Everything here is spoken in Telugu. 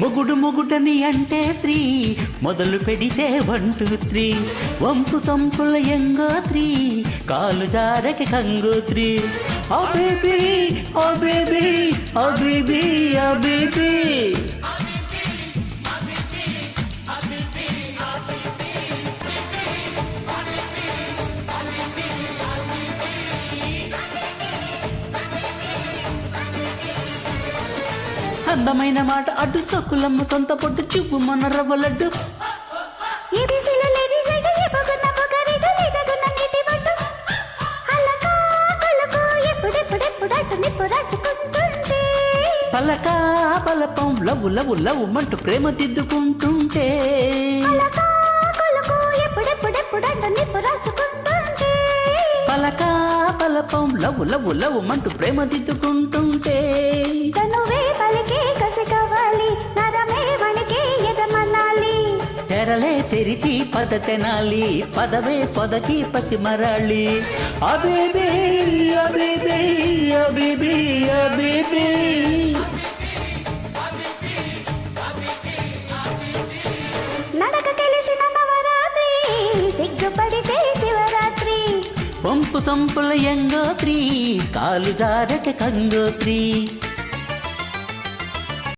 మొగుడు మొగుడని అంటే 3 మొదలు పెడితే 1 2 3 వంపు చంపుల ఎంగో 3 కాలు జారకి కంగో 3 ఆ బేబీ ఆ బేబీ ఆ బేబీ ఆ బేబీ అందమైన మాట అడ్డు సొక్కులమ్మ సొంత పొట్టు చూపు మన రవ్వలడ్డు పలకా పలపం లవ్వు లవ్వు లవ్వు మంటూ ప్రేమ దిద్దుకుంటుంటే పలకా పలపం లవ్వు లవ్వు లవ్వు మంటూ ప్రేమ దిద్దుకుంటుంటే తెరలే తెరిచి పద తెనాలి పదవే పొదకి పతి మరాళి అబేబీ అబేబీ అబేబీ అబేబీ నడక కలిసిన నవరాత్రి సిగ్గుపడితే శివరాత్రి పంపు చంపుల ఎంగో 3 కాలు జారక కంగో 3